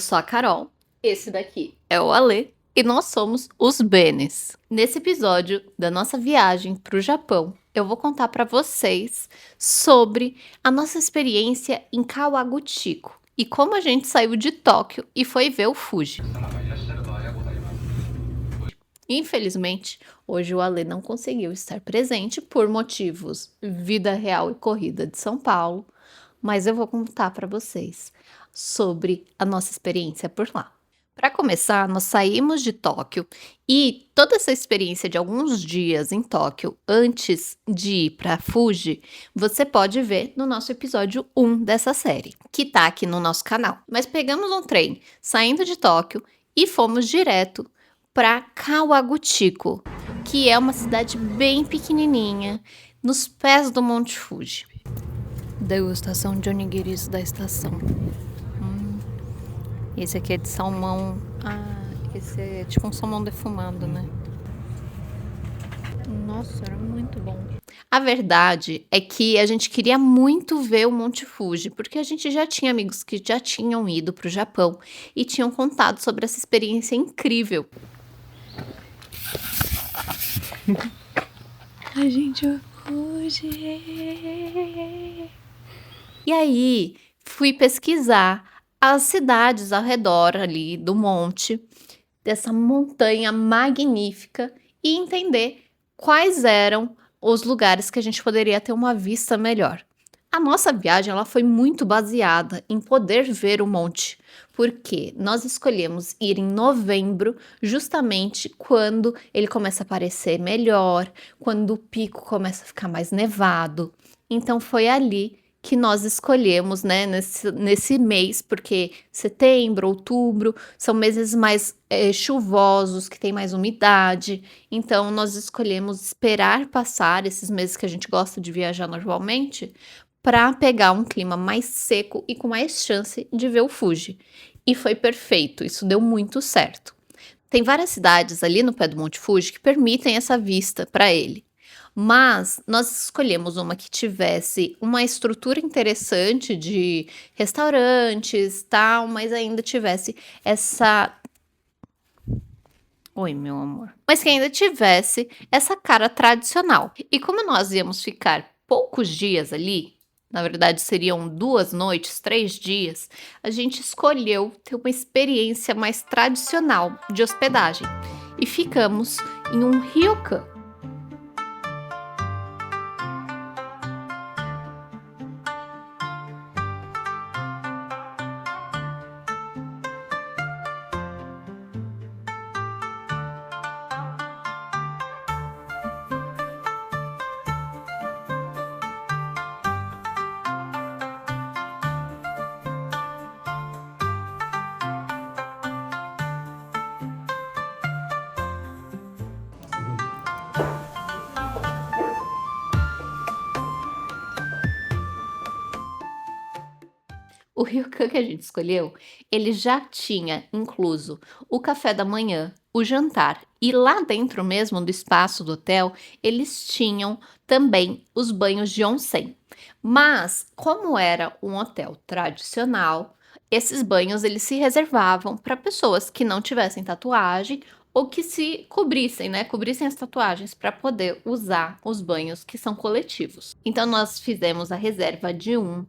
Eu sou a Carol, esse daqui é o Alê e nós somos os Benes. Nesse episódio da nossa viagem para o Japão, eu vou contar para vocês sobre a nossa experiência em Kawaguchiko e como a gente saiu de Tóquio e foi ver o Fuji. Infelizmente, hoje o Alê não conseguiu estar presente por motivos vida real e corrida de São Paulo, mas eu vou contar para vocês sobre a nossa experiência por lá. Para começar, nós saímos de Tóquio e toda essa experiência de alguns dias em Tóquio antes de ir para Fuji, você pode ver no nosso episódio 1 dessa série, que tá aqui no nosso canal. Mas pegamos um trem saindo de Tóquio e fomos direto para Kawaguchiko, que é uma cidade bem pequenininha, nos pés do Monte Fuji. Degustação de onigiris da estação. Esse aqui é de salmão. Esse é tipo um salmão defumado, né? Nossa, era muito bom. A verdade é que a gente queria muito ver o Monte Fuji, porque a gente já tinha amigos que já tinham ido para o Japão e tinham contado sobre essa experiência incrível. A gente vai fugir. E aí, fui pesquisar as cidades ao redor ali do monte, dessa montanha magnífica, e entender quais eram os lugares que a gente poderia ter uma vista melhor. A nossa viagem ela foi muito baseada em poder ver o monte, porque nós escolhemos ir em novembro, justamente quando ele começa a aparecer melhor, quando o pico começa a ficar mais nevado. Então foi ali que nós escolhemos, né, nesse mês, porque setembro, outubro são meses mais chuvosos, que tem mais umidade. Então nós escolhemos esperar passar esses meses que a gente gosta de viajar normalmente, para pegar um clima mais seco e com mais chance de ver o Fuji. E foi perfeito, isso deu muito certo. Tem várias cidades ali no pé do Monte Fuji que permitem essa vista para ele. Mas nós escolhemos uma que tivesse uma estrutura interessante de restaurantes, tal, mas ainda tivesse essa... Oi, meu amor. Mas que ainda tivesse essa cara tradicional. E como nós íamos ficar poucos dias ali, na verdade seriam 2 noites, 3 dias, a gente escolheu ter uma experiência mais tradicional de hospedagem. E ficamos em um ryokan. O ryokan que a gente escolheu, ele já tinha incluso o café da manhã, o jantar e lá dentro mesmo do espaço do hotel, eles tinham também os banhos de onsen. Mas como era um hotel tradicional, esses banhos eles se reservavam para pessoas que não tivessem tatuagem ou que se cobrissem, né? Cobrissem as tatuagens para poder usar os banhos que são coletivos. Então nós fizemos a reserva de um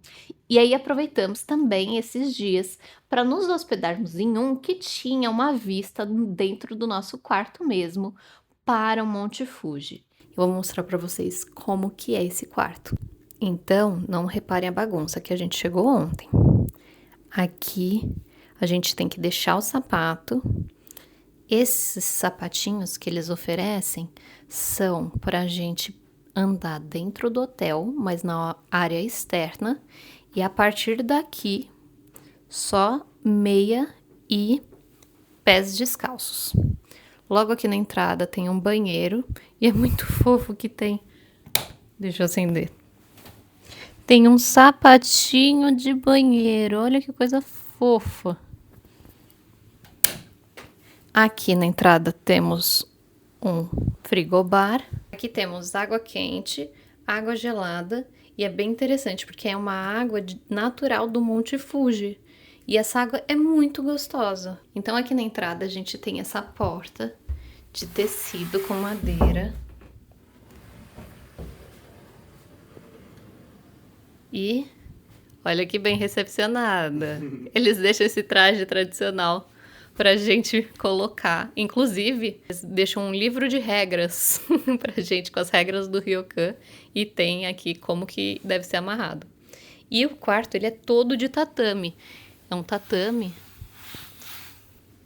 e aí aproveitamos também esses dias para nos hospedarmos em um que tinha uma vista dentro do nosso quarto mesmo para o Monte Fuji. Eu vou mostrar para vocês como que é esse quarto. Então, não reparem a bagunça que a gente chegou ontem. Aqui a gente tem que deixar o sapato. Esses sapatinhos que eles oferecem são para a gente andar dentro do hotel, mas na área externa. E a partir daqui, só meia e pés descalços. Logo aqui na entrada tem um banheiro e é muito fofo que tem. Deixa eu acender. Tem um sapatinho de banheiro, olha que coisa fofa. Aqui na entrada temos um frigobar. Aqui temos água quente, água gelada. E é bem interessante, porque é uma água natural do Monte Fuji. E essa água é muito gostosa. Então aqui na entrada a gente tem essa porta de tecido com madeira. E olha que bem recepcionada. Eles deixam esse traje tradicional pra gente colocar. Inclusive, eles deixam um livro de regras pra gente com as regras do ryokan e tem aqui como que deve ser amarrado. E o quarto, ele é todo de tatame. É um tatame.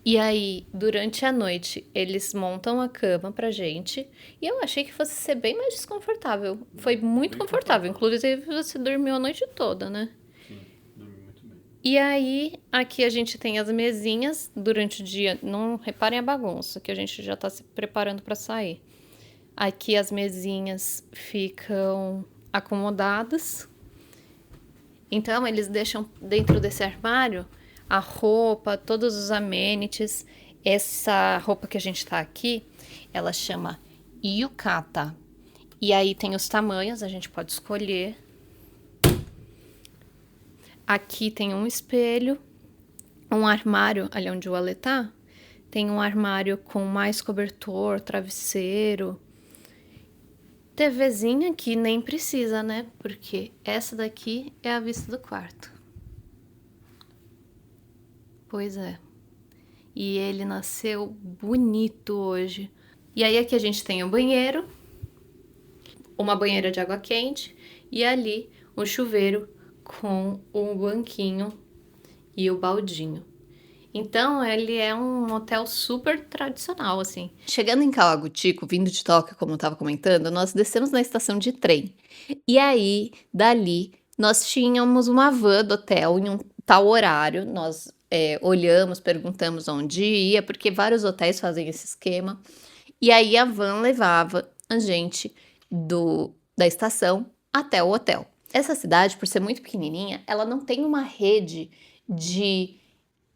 E aí, durante a noite, eles montam a cama pra gente. E eu achei que fosse ser bem mais desconfortável. Foi muito Bem confortável. confortável. Inclusive, você dormiu a noite toda, né? Sim, dormi muito bem. E aí, aqui a gente tem as mesinhas durante o dia. Não reparem a bagunça, que a gente já tá se preparando pra sair. Aqui as mesinhas ficam acomodadas. Então, eles deixam dentro desse armário a roupa, todos os amenities. Essa roupa que a gente tá aqui, ela chama yukata. E aí tem os tamanhos, a gente pode escolher. Aqui tem um espelho, um armário, ali onde o Ale tá, tem um armário com mais cobertor, travesseiro. TVzinha que nem precisa, né? Porque essa daqui é a vista do quarto. Pois é. E ele nasceu bonito hoje. E aí aqui a gente tem o banheiro, uma banheira de água quente e ali o chuveiro com o banquinho e o baldinho. Então, ele é um hotel super tradicional, assim. Chegando em Kawaguchiko, vindo de Tóquio, como eu estava comentando, nós descemos na estação de trem. E aí, dali, nós tínhamos uma van do hotel em um tal horário. Nós olhamos, perguntamos onde ia, porque vários hotéis fazem esse esquema. E aí, a van levava a gente da estação até o hotel. Essa cidade, por ser muito pequenininha, ela não tem uma rede de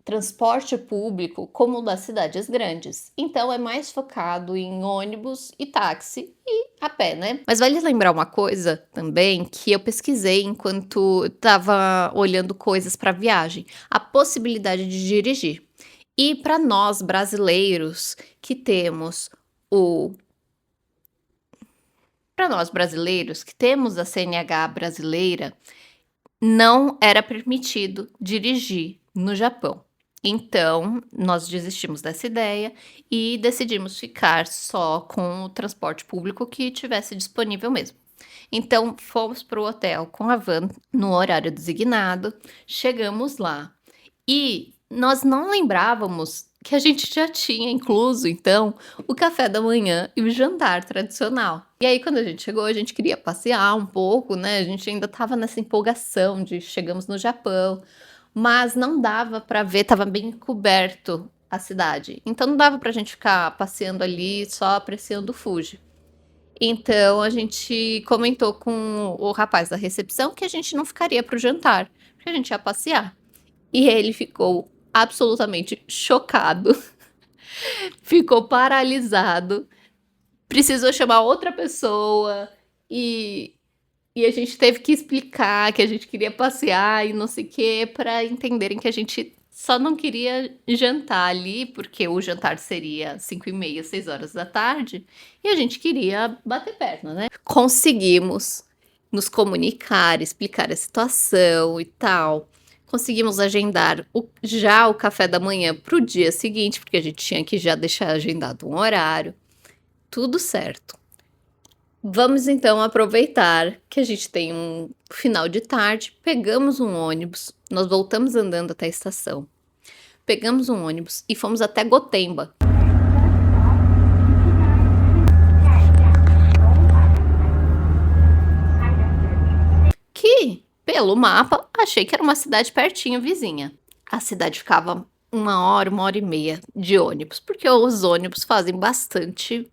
transporte público como o das cidades grandes. Então é mais focado em ônibus e táxi e a pé, né? Mas vale lembrar uma coisa também que eu pesquisei enquanto estava olhando coisas para viagem, a possibilidade de dirigir. E para nós brasileiros que temos o para nós brasileiros que temos a CNH brasileira, não era permitido dirigir no Japão. Então, nós desistimos dessa ideia e decidimos ficar só com o transporte público que tivesse disponível mesmo. Então, fomos para o hotel com a van no horário designado, chegamos lá e nós não lembrávamos que a gente já tinha incluso, então, o café da manhã e o jantar tradicional. E aí, quando a gente chegou, a gente queria passear um pouco, né? A gente ainda estava nessa empolgação de chegamos no Japão, mas não dava para ver, estava bem coberto a cidade. Então, não dava para a gente ficar passeando ali só apreciando o Fuji. Então, a gente comentou com o rapaz da recepção que a gente não ficaria para o jantar, porque a gente ia passear. E ele ficou absolutamente chocado, ficou paralisado, precisou chamar outra pessoa e, e a gente teve que explicar que a gente queria passear e não sei o que, para entenderem que a gente só não queria jantar ali, porque o jantar seria 5h30, 6 horas da tarde, e a gente queria bater perna, né? Conseguimos nos comunicar, explicar a situação e tal. Conseguimos agendar já o café da manhã para o dia seguinte, porque a gente tinha que já deixar agendado um horário. Tudo certo. Vamos então aproveitar que a gente tem um final de tarde, pegamos um ônibus, nós voltamos andando até a estação. Pegamos um ônibus e fomos até Gotemba. Que, pelo mapa, achei que era uma cidade pertinho, vizinha. A cidade ficava 1 hora, 1 hora e meia de ônibus, porque os ônibus fazem bastante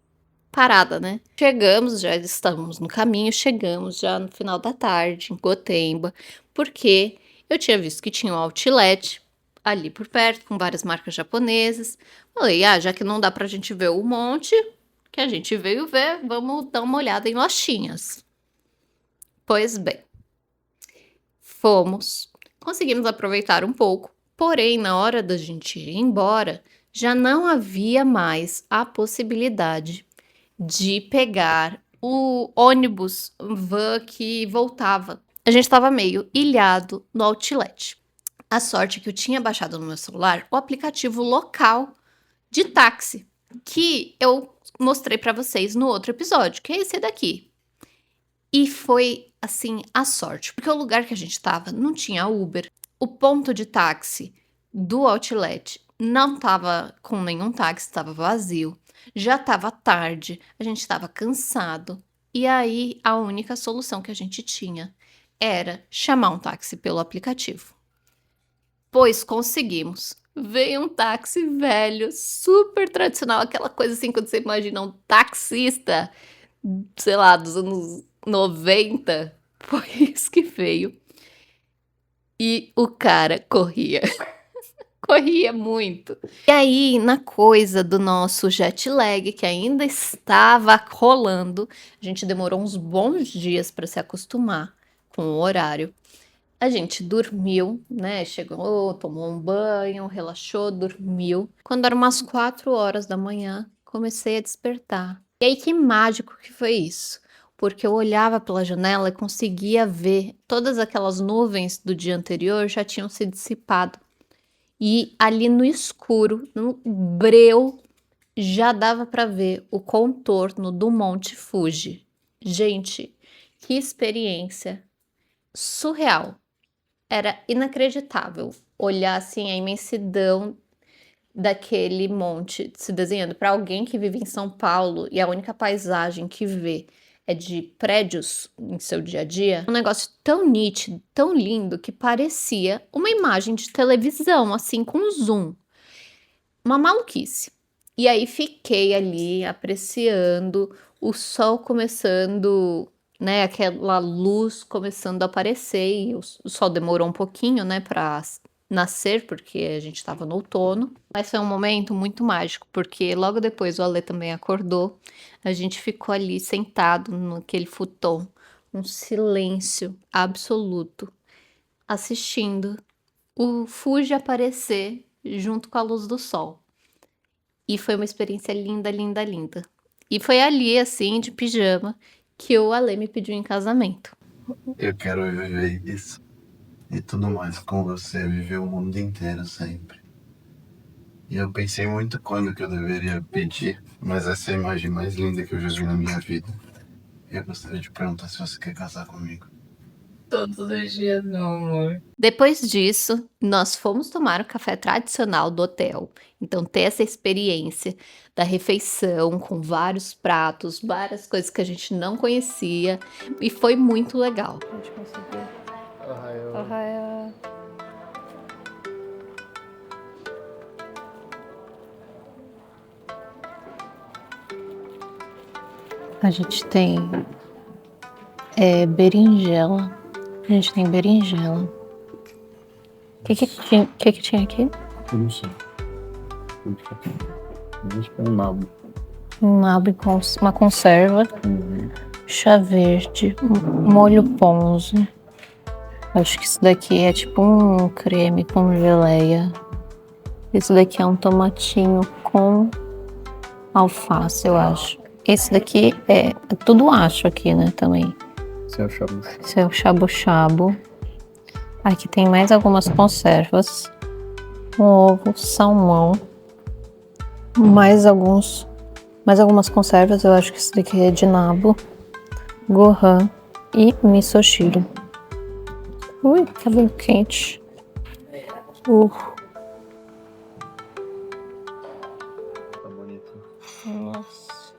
parada, né? Chegamos, já estamos no caminho, chegamos já no final da tarde em Gotemba, porque eu tinha visto que tinha um outlet ali por perto, com várias marcas japonesas. Falei, já que não dá pra gente ver o monte que a gente veio ver, vamos dar uma olhada em lojinhas. Pois bem, fomos, conseguimos aproveitar um pouco, Porém, na hora da gente ir embora, já não havia mais a possibilidade de pegar o ônibus, van que voltava. A gente estava meio ilhado no outlet. A sorte é que eu tinha baixado no meu celular o aplicativo local de táxi, que eu mostrei para vocês no outro episódio, que é esse daqui. E foi, assim, a sorte, porque o lugar que a gente estava não tinha Uber, o ponto de táxi do outlet não estava com nenhum táxi, estava vazio, já estava tarde, a gente estava cansado, e aí a única solução que a gente tinha era chamar um táxi pelo aplicativo. Pois conseguimos. Veio um táxi velho, super tradicional, aquela coisa assim, quando você imagina um taxista, sei lá, dos anos 90, foi isso que veio. E o cara corria, corria muito. E aí, na coisa do nosso jet lag, que ainda estava rolando, a gente demorou uns bons dias para se acostumar com o horário. A gente dormiu, né? Chegou, tomou um banho, relaxou, dormiu. Quando eram umas 4 horas da manhã, comecei a despertar. E aí, que mágico que foi isso? Porque eu olhava pela janela e conseguia ver todas aquelas nuvens do dia anterior já tinham se dissipado. E ali no escuro, no breu, já dava para ver o contorno do Monte Fuji. Gente, que experiência surreal! Era inacreditável olhar assim a imensidão daquele monte se desenhando. Para alguém que vive em São Paulo e a única paisagem que vê é de prédios em seu dia a dia, um negócio tão nítido, tão lindo, que parecia uma imagem de televisão, assim, com zoom. Uma maluquice. E aí fiquei ali apreciando o sol começando, né, aquela luz começando a aparecer, e o sol demorou um pouquinho, né, para nascer, porque a gente estava no outono, mas foi um momento muito mágico, porque logo depois o Ale também acordou, a gente ficou ali sentado naquele futon, um silêncio absoluto, assistindo o Fuji aparecer junto com a luz do sol. E foi uma experiência linda, linda, linda. E foi ali, assim, de pijama, que o Ale me pediu em casamento. Eu quero viver isso e tudo mais com você, viver o mundo inteiro sempre. E eu pensei muito quando que eu deveria pedir, mas essa é a imagem mais linda que eu já vi na minha vida. Eu gostaria de perguntar se você quer casar comigo. Todos os dias, meu amor. Depois disso, nós fomos tomar o café tradicional do hotel. Então, ter essa experiência da refeição com vários pratos, várias coisas que a gente não conhecia, e foi muito legal. A gente conseguiu. Ohayou. A gente tem berinjela. A gente tem berinjela. O que tinha aqui? Eu não sei. Acho que é um nabo. Um nabo com uma conserva. Chá verde. Molho ponzu. Acho que isso daqui é tipo um creme com geleia. Esse daqui é um tomatinho com alface, eu acho. Esse daqui é tudo acho aqui, né, também. Esse é o shabu. Esse é o shabu-shabu. Aqui tem mais algumas conservas. Um ovo, salmão. Mais algumas conservas. Eu acho que esse daqui é de nabo. Gohan e misoshiro. Ui, cabelo quente. Tá bonito. Nossa.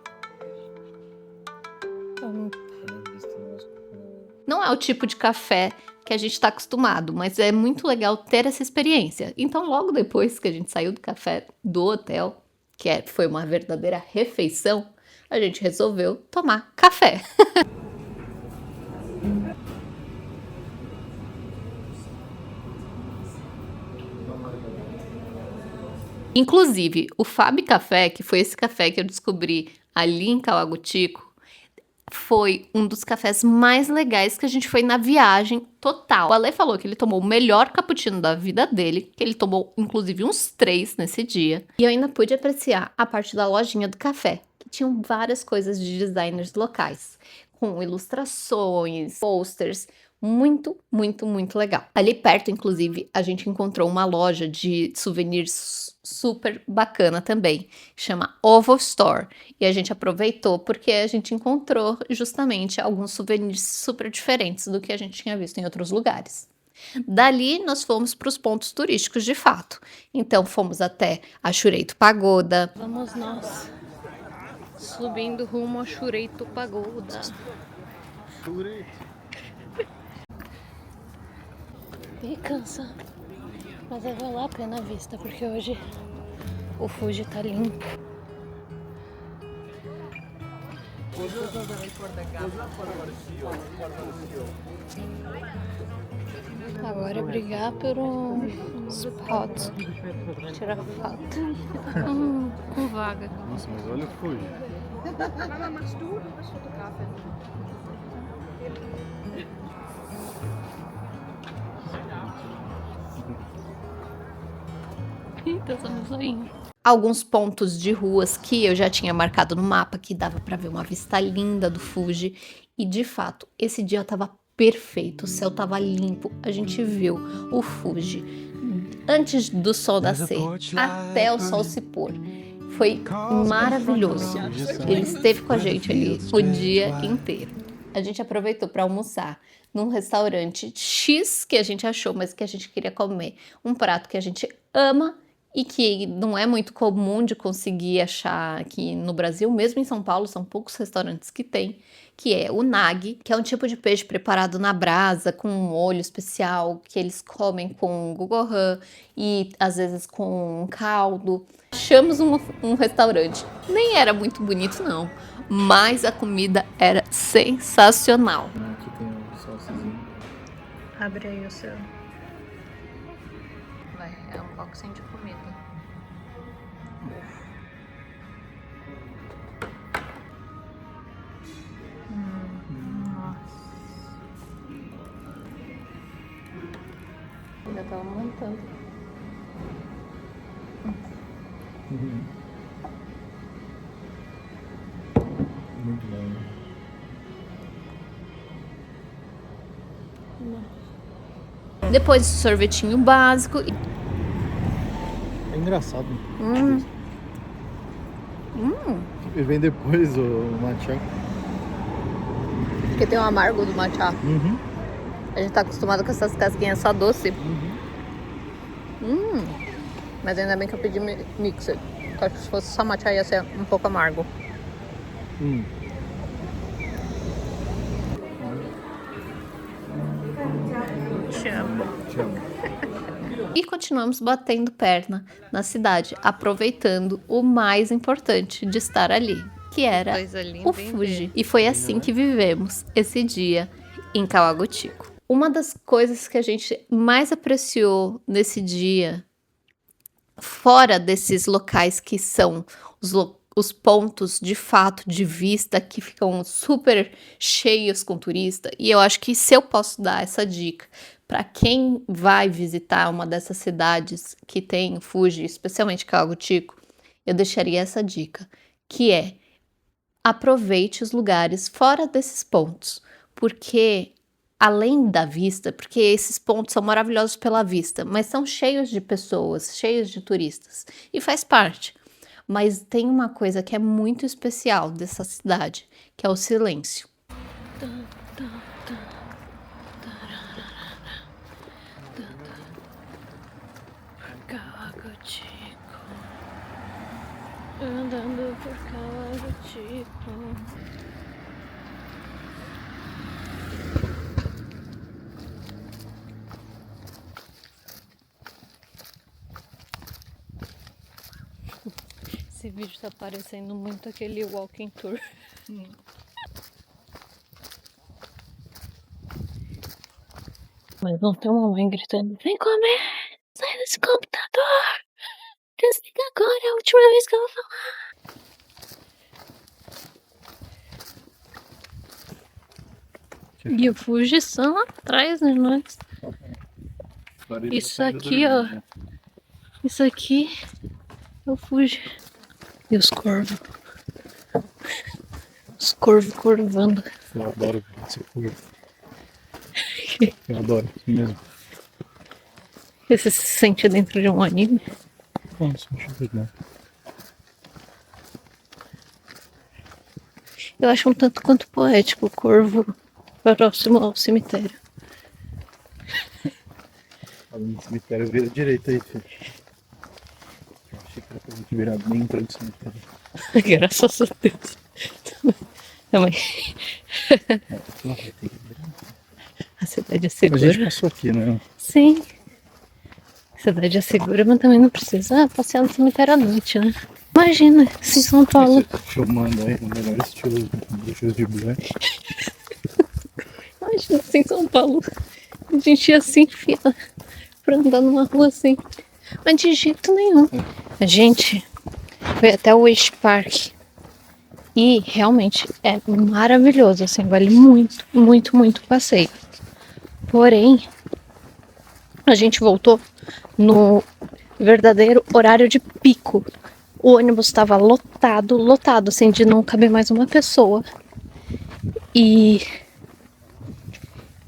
Não é o tipo de café que a gente está acostumado, mas é muito legal ter essa experiência. Então, logo depois que a gente saiu do café do hotel, foi uma verdadeira refeição, a gente resolveu tomar café. Inclusive, o Fab Café, que foi esse café que eu descobri ali em Kawaguchiko, foi um dos cafés mais legais que a gente foi na viagem total. O Ale falou que ele tomou o melhor cappuccino da vida dele, que ele tomou inclusive uns 3 nesse dia. E eu ainda pude apreciar a parte da lojinha do café, que tinham várias coisas de designers locais, com ilustrações, posters, muito, muito, muito legal. Ali perto, inclusive, a gente encontrou uma loja de souvenirs super bacana também, chama Oval Store. E a gente aproveitou porque a gente encontrou justamente alguns souvenirs super diferentes do que a gente tinha visto em outros lugares. Dali nós fomos para os pontos turísticos de fato. Então fomos até a Chureito Pagoda. Vamos nós subindo rumo a Chureito Pagoda. E cansa, mas vai valer a pena a vista porque hoje o Fuji tá limpo. Agora é brigar por um spot, tirar foto com vaga. Nossa, mas olha o Fuji. Eita, somos zoinho. Alguns pontos de ruas que eu já tinha marcado no mapa, que dava pra ver uma vista linda do Fuji. E de fato, esse dia tava perfeito, o céu tava limpo, a gente viu o Fuji antes do sol nascer até o sol se pôr. Foi maravilhoso. Ele esteve com a gente ali o dia inteiro. A gente aproveitou para almoçar num restaurante X que a gente achou, mas que a gente queria comer um prato que a gente ama e que não é muito comum de conseguir achar aqui no Brasil, mesmo em São Paulo, são poucos restaurantes que tem, que é o nagi, que é um tipo de peixe preparado na brasa com um molho especial que eles comem com gogohan e às vezes com um caldo. Achamos um restaurante, nem era muito bonito não, mas a comida era sensacional. Aqui tem um salsizinho. Abre aí o seu. Vai, é um boxing de comida. Nossa. Ainda tava montando. Muito bom, né? Depois do sorvetinho básico. É engraçado. E vem depois o matcha. Porque tem o amargo do matcha. Uhum. A gente tá acostumado com essas casquinhas só doce. Mas ainda bem que eu pedi mixer. Eu acho que se fosse só matcha ia ser um pouco amargo. Te amo. Te amo. E continuamos batendo perna na cidade, aproveitando o mais importante de estar ali, que era o Fuji. E foi assim que vivemos esse dia em Kawaguchiko. Uma das coisas que a gente mais apreciou nesse dia, fora desses locais que são os pontos de fato de vista que ficam super cheios com turista, e eu acho que se eu posso dar essa dica para quem vai visitar uma dessas cidades que tem o Fuji, especialmente Kawaguchiko, eu deixaria essa dica, que é aproveite os lugares fora desses pontos, porque além da vista, porque esses pontos são maravilhosos pela vista, mas são cheios de pessoas, cheios de turistas, e faz parte. Mas tem uma coisa que é muito especial dessa cidade, que é o silêncio. Andando por Kawaguchiko. Esse vídeo tá parecendo muito aquele walking tour. Mas não tem uma mãe gritando: vem comer! Sai desse computador! Desliga agora, é a última vez que eu vou falar. E o Fuji-san lá atrás, né? Nós. Isso aqui, ó. Isso aqui é o Fuji. E os corvos. Os corvos corvando. Eu adoro esse corvo. Eu adoro mesmo. Você se sente dentro de um anime? Não senti não. Eu acho um tanto quanto poético o corvo próximo ao cemitério. Falando no cemitério, vira direita aí, filho. Eu achei que era pra gente virar dentro do cemitério. Graças a Deus. Também. Não, vai ter que virar. A cidade é A segura. gente passou aqui, né? Sim. A cidade é segura, mas também não precisa passear no cemitério à noite, né? Imagina, se em São Paulo. Você tá filmando aí no melhor estilo de Black. Imagina se em São Paulo a gente ia assim, fila, pra andar numa rua assim. Mas de jeito nenhum. A gente foi até o Wish Park. E realmente é maravilhoso, assim, vale muito, muito, muito o passeio. Porém, a gente voltou no verdadeiro horário de pico. O ônibus estava lotado, assim, de não caber mais uma pessoa. E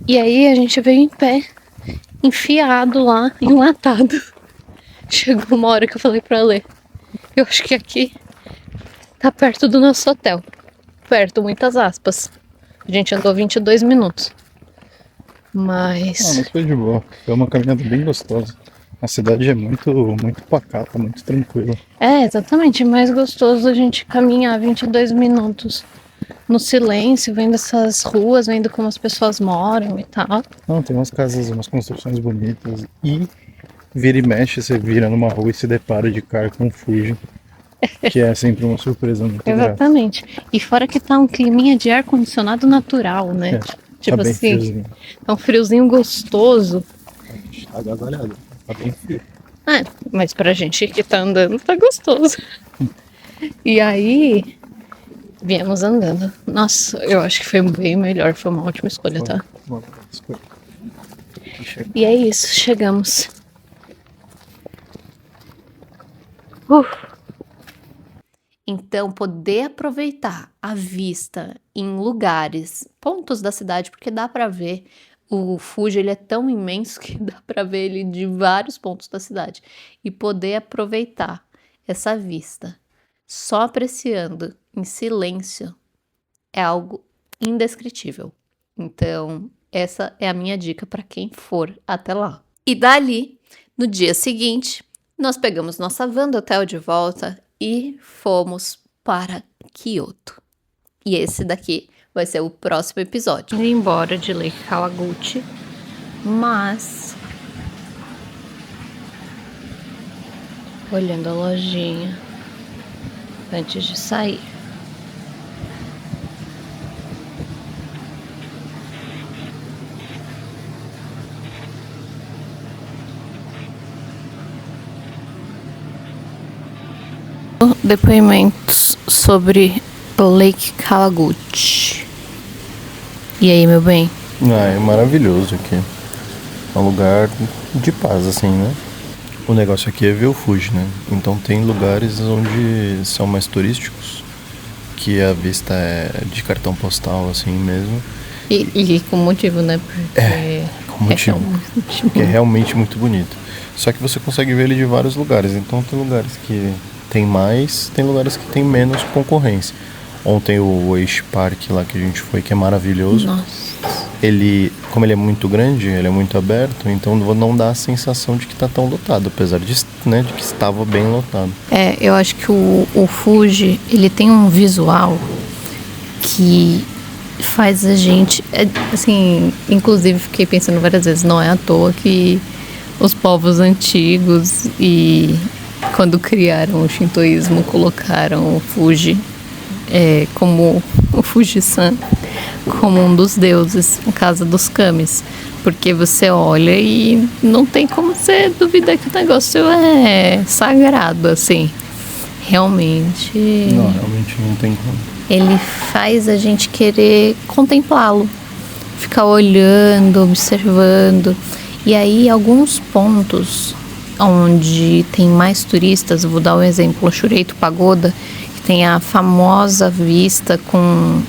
aí a gente veio em pé, enfiado lá, enlatado. Chegou uma hora que eu falei pra Lê, eu acho que aqui tá perto do nosso hotel. Perto, muitas aspas. A gente andou 22 minutos. Mas foi de boa. Foi uma caminhada bem gostosa. A cidade é muito, muito pacata, muito tranquila. É, exatamente. É mais gostoso a gente caminhar 22 minutos no silêncio, vendo essas ruas, vendo como as pessoas moram e tal. Não, tem umas casas, umas construções bonitas. E vira e mexe, você vira numa rua e se depara de cara com um Fuji. Que é sempre uma surpresa muito grata. Exatamente. E fora que tá um climinha de ar-condicionado natural, né? É, Tipo tá bem assim, friozinho. é um friozinho gostoso. Tá agasalhado. Tá bem frio. É, mas pra gente que tá andando, tá gostoso. E aí, viemos andando. Nossa, eu acho que foi bem melhor. Foi uma ótima escolha, tá? Uma boa escolha. E é isso, chegamos. Então, poder aproveitar a vista em lugares, pontos da cidade, porque dá pra ver o Fuji, ele é tão imenso que dá pra ver ele de vários pontos da cidade. E poder aproveitar essa vista só apreciando em silêncio é algo indescritível. Então, essa é a minha dica para quem for até lá. E dali, no dia seguinte, nós pegamos nossa van do hotel de volta e fomos para Kyoto. E esse daqui vai ser o próximo episódio. Indo embora de Lake Kawaguchi, mas olhando a lojinha antes de sair. Depoimentos sobre Lake Kawaguchi. E aí, meu bem? Ah, é maravilhoso aqui. É um lugar de paz, assim, né? O negócio aqui é ver o Fuji, né? Então tem lugares onde são mais turísticos, que a vista é de cartão postal, assim mesmo. E com motivo, né? Porque Com motivo. Porque é realmente muito bonito. Só que você consegue ver ele de vários lugares. Então tem lugares que tem mais, tem lugares que tem menos concorrência. Ontem o Wish Park lá que a gente foi, que é maravilhoso. Nossa. Ele, como ele é muito grande, ele é muito aberto, então não dá a sensação de que tá tão lotado, apesar de, né, de que estava bem lotado. É, eu acho que o Fuji, ele tem um visual que faz a gente, assim, inclusive fiquei pensando várias vezes, não é à toa que os povos antigos e quando criaram o shintoísmo colocaram o Fuji como o Fuji-san como um dos deuses, a casa dos kamis, porque você olha e não tem como você duvidar que o negócio é sagrado, assim. Realmente Não, realmente não tem como. ele faz a gente querer contemplá-lo, ficar olhando, observando. E aí, alguns pontos onde tem mais turistas, vou dar um exemplo, Chureito Pagoda, que tem a famosa vista com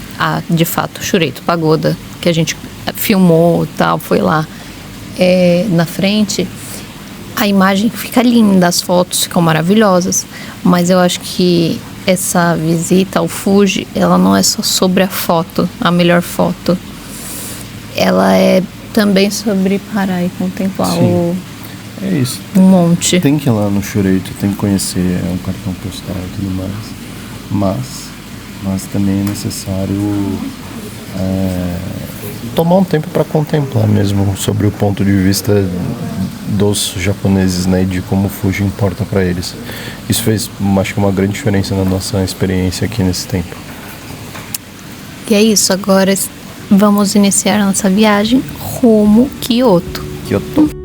de fato, Chureito Pagoda, que a gente filmou e tal, foi lá na frente. A imagem fica linda, as fotos ficam maravilhosas, mas eu acho que essa visita ao Fuji, ela não é só sobre a foto, a melhor foto. Ela é também sobre parar e contemplar É isso. um monte. Tem que ir lá no Chureito, tem que conhecer, é um cartão postal e tudo mais. Mas também é necessário tomar um tempo para contemplar mesmo sobre o ponto de vista dos japoneses, né, e de como o Fuji importa para eles. Isso fez, acho que, uma grande diferença na nossa experiência aqui nesse tempo. E é isso, agora vamos iniciar nossa viagem rumo Kyoto. Kyoto.